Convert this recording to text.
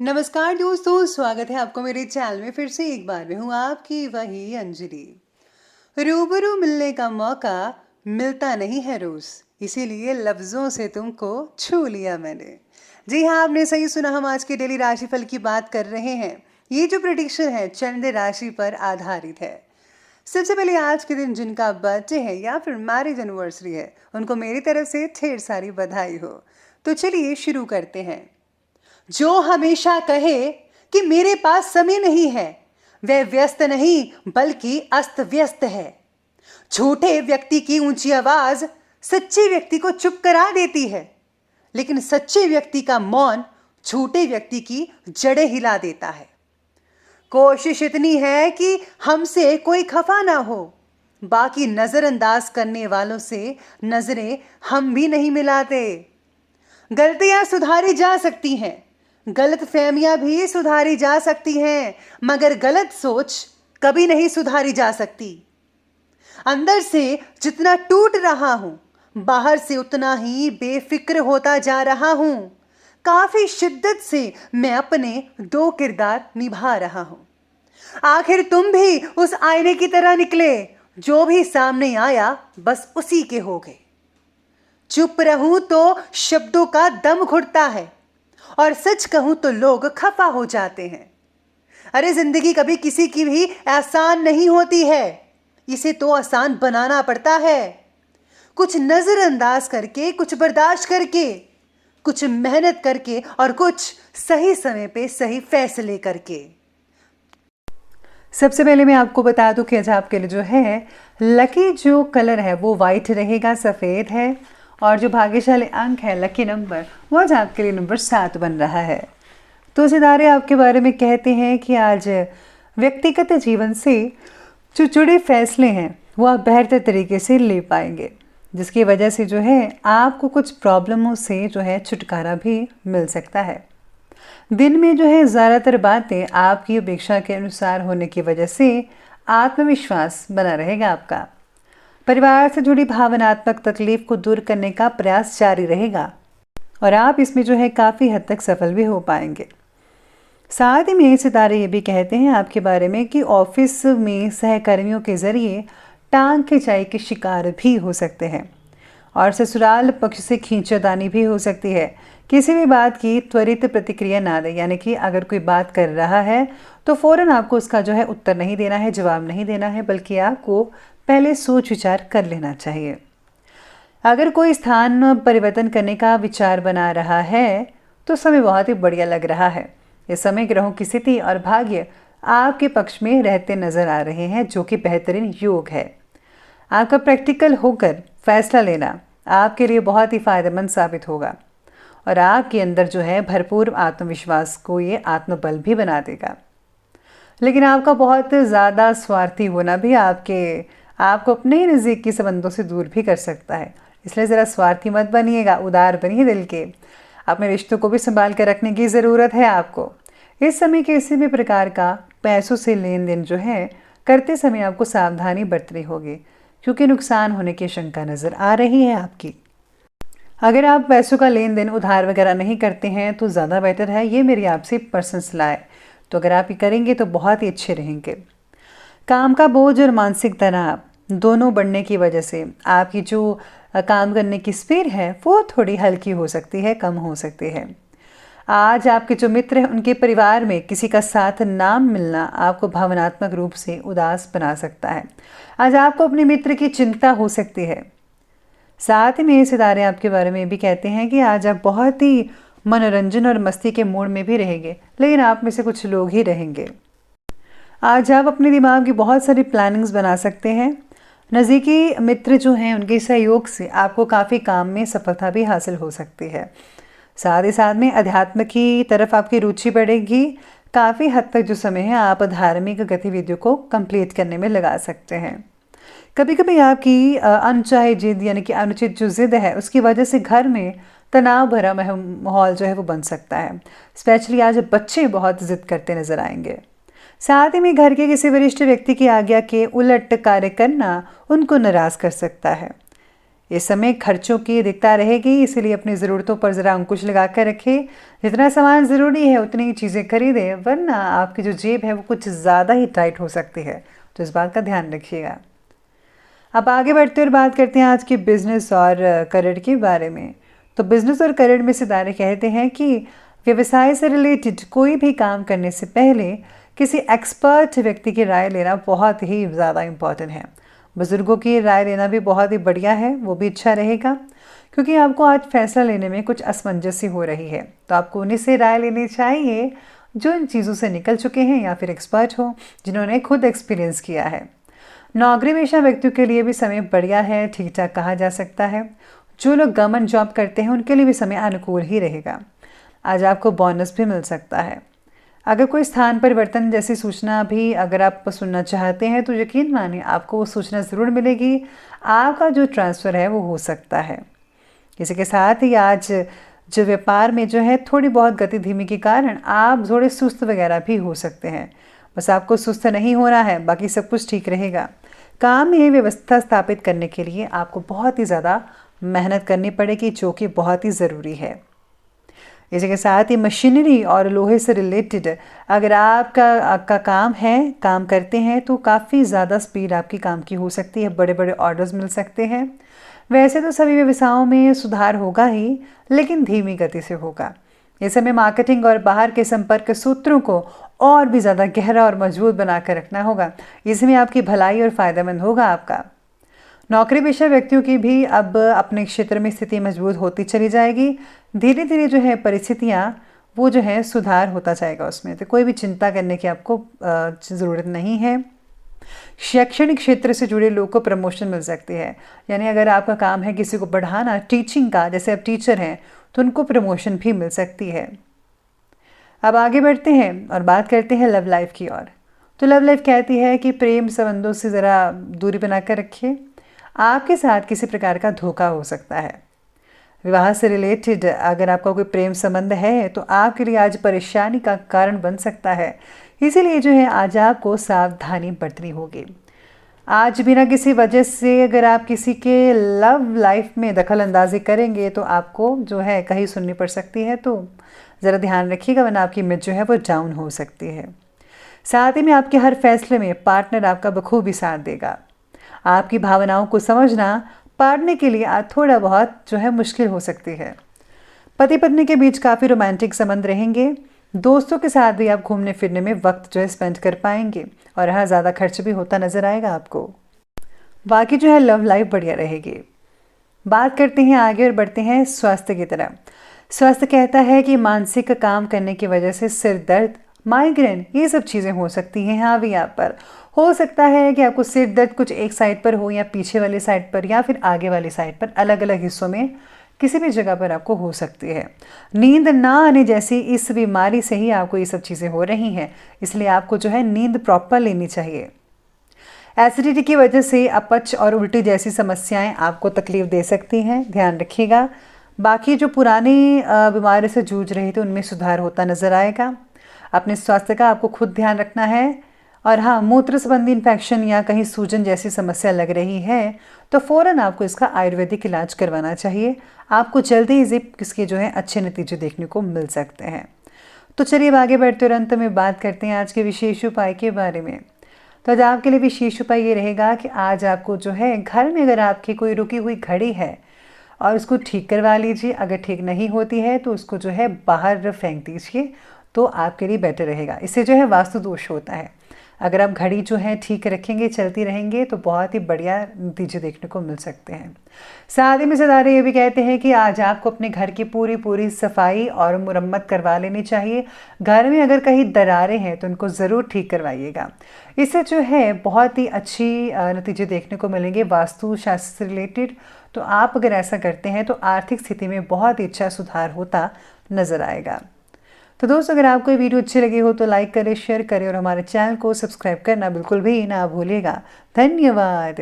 नमस्कार दोस्तों, स्वागत है आपको मेरे चैनल में। फिर से एक बार मैं हूँ आपकी वही अंजलि। रूबरू मिलने का मौका मिलता नहीं है रोज, इसीलिए लफ्जों से तुमको छू लिया मैंने। जी हाँ, आपने सही सुना। हम आज के डेली राशिफल की बात कर रहे हैं। ये जो प्रेडिक्शन है चंद्र राशि पर आधारित है। सबसे पहले आज के दिन जिनका बर्थडे है या फिर मैरिज एनिवर्सरी है, उनको मेरी तरफ से ढेर सारी बधाई हो। तो चलिए शुरू करते हैं। जो हमेशा कहे कि मेरे पास समय नहीं है, वह व्यस्त नहीं बल्कि अस्त व्यस्त है। झूठे व्यक्ति की ऊंची आवाज सच्चे व्यक्ति को चुप करा देती है, लेकिन सच्चे व्यक्ति का मौन झूठे व्यक्ति की जड़ें हिला देता है। कोशिश इतनी है कि हमसे कोई खफा ना हो, बाकी नजरअंदाज करने वालों से नजरें हम भी नहीं मिलाते। गलतियां सुधारी जा सकती हैं, गलत फहमियां भी सुधारी जा सकती हैं, मगर गलत सोच कभी नहीं सुधारी जा सकती। अंदर से जितना टूट रहा हूं, बाहर से उतना ही बेफिक्र होता जा रहा हूं। काफी शिद्दत से मैं अपने दो किरदार निभा रहा हूं। आखिर तुम भी उस आईने की तरह निकले, जो भी सामने आया बस उसी के हो गए। चुप रहूं तो शब्दों का दम घुटता है, और सच कहूं तो लोग खफा हो जाते हैं। अरे जिंदगी कभी किसी की भी आसान नहीं होती है, इसे तो आसान बनाना पड़ता है। कुछ नजरअंदाज करके, कुछ बर्दाश्त करके, कुछ मेहनत करके और कुछ सही समय पे सही फैसले करके। सबसे पहले मैं आपको बता दूं कि आज आपके लिए जो है लकी जो कलर है वो वाइट रहेगा, सफ़ेद है। और जो भाग्यशाली अंक है, लकी नंबर, वो आज आपके लिए नंबर 7 बन रहा है। तो सितारे आपके बारे में कहते हैं कि आज व्यक्तिगत जीवन से जो जुड़े फैसले हैं वो आप बेहतर तरीके से ले पाएंगे, जिसकी वजह से जो है आपको कुछ प्रॉब्लमों से जो है छुटकारा भी मिल सकता है। दिन में जो है ज़्यादातर बातें आपकी अपेक्षा के अनुसार होने की वजह से आत्मविश्वास बना रहेगा आपका। परिवार से जुड़ी भावनात्मक तकलीफ को दूर करने का प्रयास जारी रहेगा और आप इसमें जो है काफ़ी हद तक सफल भी हो पाएंगे। साथ ही में सितारे ये भी कहते हैं आपके बारे में कि ऑफिस में सहकर्मियों के ज़रिए टांग खिंचाई के शिकार भी हो सकते हैं और ससुराल पक्ष से खींचातानी भी हो सकती है। किसी भी बात की त्वरित प्रतिक्रिया ना दें, यानी कि अगर कोई बात कर रहा है तो फ़ौरन आपको उसका जो है उत्तर नहीं देना है, जवाब नहीं देना है, बल्कि आपको पहले सोच विचार कर लेना चाहिए। अगर कोई स्थान परिवर्तन करने का विचार बना रहा है तो समय बहुत ही बढ़िया लग रहा है। इस समय ग्रहों की स्थिति और भाग्य आपके पक्ष में रहते नजर आ रहे हैं, जो कि बेहतरीन योग है। आपका प्रैक्टिकल होकर फैसला लेना आपके लिए बहुत ही फायदेमंद साबित होगा और आपके अंदर जो है भरपूर आत्मविश्वास को ये आत्मबल भी बना देगा। लेकिन आपका बहुत ज़्यादा स्वार्थी होना भी आपको अपने ही नज़दीकी संबंधों से दूर भी कर सकता है, इसलिए ज़रा स्वार्थी मत बनिएगा, उदार बनिए दिल के। अपने रिश्तों को भी संभाल कर रखने की ज़रूरत है आपको। इस समय किसी भी प्रकार का पैसों से लेन देन जो है करते समय आपको सावधानी बरतनी होगी, क्योंकि नुकसान होने की शंका नज़र आ रही है आपकी। अगर आप पैसों का लेन देन उधार वगैरह नहीं करते हैं तो ज़्यादा बेटर है, ये मेरी आपसे पर्सनल सलाह है। तो अगर आप ये करेंगे तो बहुत ही अच्छे रहेंगे। काम का बोझ और मानसिक तनाव दोनों बढ़ने की वजह से आपकी जो काम करने की स्पीड है वो थोड़ी हल्की हो सकती है, कम हो सकती है। आज आपके जो मित्र हैं उनके परिवार में किसी का साथ ना मिलना आपको भावनात्मक रूप से उदास बना सकता है। आज आपको अपने मित्र की चिंता हो सकती है। साथ ही में सितारे आपके बारे में भी कहते हैं कि आज आप बहुत ही मनोरंजन और मस्ती के मूड में भी रहेंगे, लेकिन आप में से कुछ लोग ही रहेंगे। आज आप अपने दिमाग की बहुत सारी प्लानिंग्स बना सकते हैं। नज़दीकी मित्र जो हैं उनके सहयोग से आपको काफ़ी काम में सफलता भी हासिल हो सकती है। साथ ही साथ में अध्यात्म की तरफ आपकी रुचि बढ़ेगी। काफ़ी हद तक जो समय है आप धार्मिक गतिविधियों को कंप्लीट करने में लगा सकते हैं। कभी कभी आपकी अनचाही जिद, यानी कि अनुचित जो जिद है, उसकी वजह से घर में तनाव भरा माहौल जो है वो बन सकता है। स्पेशली आज बच्चे बहुत जिद करते नजर आएंगे। साथ ही में घर के किसी वरिष्ठ व्यक्ति की आज्ञा के उलट कार्य करना उनको नाराज़ कर सकता है। इस समय खर्चों की अधिकता रहेगी, इसीलिए अपनी ज़रूरतों पर ज़रा अंकुश लगा कर रखें। जितना सामान ज़रूरी है उतनी ही चीज़ें खरीदें, वरना आपकी जो जेब है वो कुछ ज़्यादा ही टाइट हो सकती है, तो इस बात का ध्यान रखिएगा। अब आगे बढ़ते और बात करते हैं आज के बिजनेस और करियर के बारे में। तो बिजनेस और करियर में सितारे कहते हैं कि व्यवसाय से रिलेटेड कोई भी काम करने से पहले किसी एक्सपर्ट व्यक्ति की राय लेना बहुत ही ज़्यादा इम्पॉर्टेंट है। बुज़ुर्गों की राय लेना भी बहुत ही बढ़िया है, वो भी अच्छा रहेगा, क्योंकि आपको आज फैसला लेने में कुछ असमंजस हो रही है, तो आपको उन्हीं से राय लेनी चाहिए जो इन चीज़ों से निकल चुके हैं या फिर एक्सपर्ट हो, जिन्होंने खुद एक्सपीरियंस किया है। नौकरी पेशा व्यक्तियों के लिए भी समय बढ़िया है, ठीक ठाक कहा जा सकता है। जो लोग गवर्नमेंट जॉब करते हैं उनके लिए भी समय अनुकूल ही रहेगा। आज आपको बोनस भी मिल सकता है। अगर कोई स्थान परिवर्तन जैसी सूचना भी अगर आप सुनना चाहते हैं तो यकीन मानिए आपको वो सूचना ज़रूर मिलेगी। आपका जो ट्रांसफ़र है वो हो सकता है। इसी के साथ ही आज जो व्यापार में जो है थोड़ी बहुत गति धीमी के कारण आप थोड़े सुस्त वगैरह भी हो सकते हैं। बस आपको सुस्त नहीं होना है, बाकी सब कुछ ठीक रहेगा। काम में व्यवस्था स्थापित करने के लिए आपको बहुत ही ज़्यादा मेहनत करनी पड़ेगी, जो कि बहुत ही ज़रूरी है। इसी के साथ ही मशीनरी और लोहे से रिलेटेड अगर आपका काम करते हैं तो काफ़ी ज़्यादा स्पीड आपकी काम की हो सकती है, बड़े बड़े ऑर्डर्स मिल सकते हैं। वैसे तो सभी व्यवसायों में सुधार होगा ही, लेकिन धीमी गति से होगा। इस समय मार्केटिंग और बाहर के संपर्क सूत्रों को और भी ज़्यादा गहरा और मजबूत बनाकर रखना होगा। इसमें आपकी भलाई और फ़ायदेमंद होगा आपका। नौकरी पेशा व्यक्तियों की भी अब अपने क्षेत्र में स्थिति मजबूत होती चली जाएगी। धीरे धीरे जो है परिस्थितियाँ वो जो है सुधार होता जाएगा उसमें, तो कोई भी चिंता करने की आपको ज़रूरत नहीं है। शैक्षणिक क्षेत्र से जुड़े लोगों को प्रमोशन मिल सकती है, यानी अगर आपका काम है किसी को बढ़ाना टीचिंग का, जैसे आप टीचर हैं तो उनको प्रमोशन भी मिल सकती है। अब आगे बढ़ते हैं और बात करते हैं लव लाइफ की ओर। तो लव लाइफ कहती है कि प्रेम संबंधों से ज़रा दूरी बनाकर रखिए। आपके साथ किसी प्रकार का धोखा हो सकता है। विवाह से रिलेटेड अगर आपका कोई प्रेम संबंध है तो आपके लिए आज परेशानी का कारण बन सकता है, इसीलिए जो है आज आपको सावधानी बरतनी होगी। आज बिना किसी वजह से अगर आप किसी के लव लाइफ में दखल अंदाजी करेंगे तो आपको जो है कहीं सुननी पड़ सकती है, तो ज़रा ध्यान रखिएगा, वरना आपकी इमेज जो है वो डाउन हो सकती है। साथ ही में आपके हर फैसले में पार्टनर आपका बखूबी साथ देगा। आपकी भावनाओं को समझना पार्टनर के लिए आज थोड़ा बहुत जो है मुश्किल हो सकती है। पति पत्नी के बीच काफ़ी रोमांटिक संबंध रहेंगे। दोस्तों के साथ भी आप घूमने फिरने में वक्त जो है स्पेंड कर पाएंगे और यहाँ ज़्यादा खर्च भी होता नज़र आएगा आपको। बाकी जो है लव लाइफ बढ़िया रहेगी। बात करते हैं आगे और बढ़ते हैं स्वास्थ्य की तरफ। स्वास्थ्य कहता है कि मानसिक काम करने की वजह से सिर दर्द, माइग्रेन, ये सब चीज़ें हो सकती हैं हावी आप पर। हो सकता है कि आपको सिर दर्द कुछ एक साइड पर हो, या पीछे वाली साइड पर, या फिर आगे वाली साइड पर, अलग अलग हिस्सों में किसी भी जगह पर आपको हो सकती है। नींद ना आने जैसी इस बीमारी से ही आपको ये सब चीज़ें हो रही हैं, इसलिए आपको जो है नींद प्रॉपर लेनी चाहिए। एसिडिटी की वजह से अपच और उल्टी जैसी समस्याएं आपको तकलीफ दे सकती हैं, ध्यान रखिएगा। बाकी जो पुरानी बीमारी से जूझ रहे थे उनमें सुधार होता नज़र आएगा। अपने स्वास्थ्य का आपको खुद ध्यान रखना है। और हाँ, मूत्र संबंधी इन्फेक्शन या कहीं सूजन जैसी समस्या लग रही है तो फ़ौरन आपको इसका आयुर्वेदिक इलाज करवाना चाहिए। आपको जल्दी ही इसके जो है अच्छे नतीजे देखने को मिल सकते हैं। तो चलिए अब आगे बढ़ते और अंत में बात करते हैं आज के विशेष उपाय के बारे में। तो आज आपके लिए विशेष उपाय ये रहेगा कि आज आपको जो है घर में अगर आपकी कोई रुकी हुई घड़ी है और उसको ठीक करवा लीजिए। अगर ठीक नहीं होती है तो उसको जो है बाहर फेंक दीजिए, तो आपके लिए बेटर रहेगा। इससे जो है वास्तु दोष होता है। अगर आप घड़ी जो है ठीक रखेंगे, चलती रहेंगे, तो बहुत ही बढ़िया नतीजे देखने को मिल सकते हैं। साथ ही में सितारे ये भी कहते हैं कि आज आपको अपने घर की पूरी सफाई और मुरम्मत करवा लेनी चाहिए। घर में अगर कहीं दरारें हैं तो उनको ज़रूर ठीक करवाइएगा। इससे जो है बहुत ही अच्छी नतीजे देखने को मिलेंगे वास्तु शास्त्र से रिलेटेड। तो आप अगर ऐसा करते हैं तो आर्थिक स्थिति में बहुत ही अच्छा सुधार होता नज़र आएगा। तो दोस्तों, अगर आपको ये वीडियो अच्छी लगी हो तो लाइक करें, शेयर करें और हमारे चैनल को सब्सक्राइब करना बिल्कुल भी ना भूलिएगा। धन्यवाद।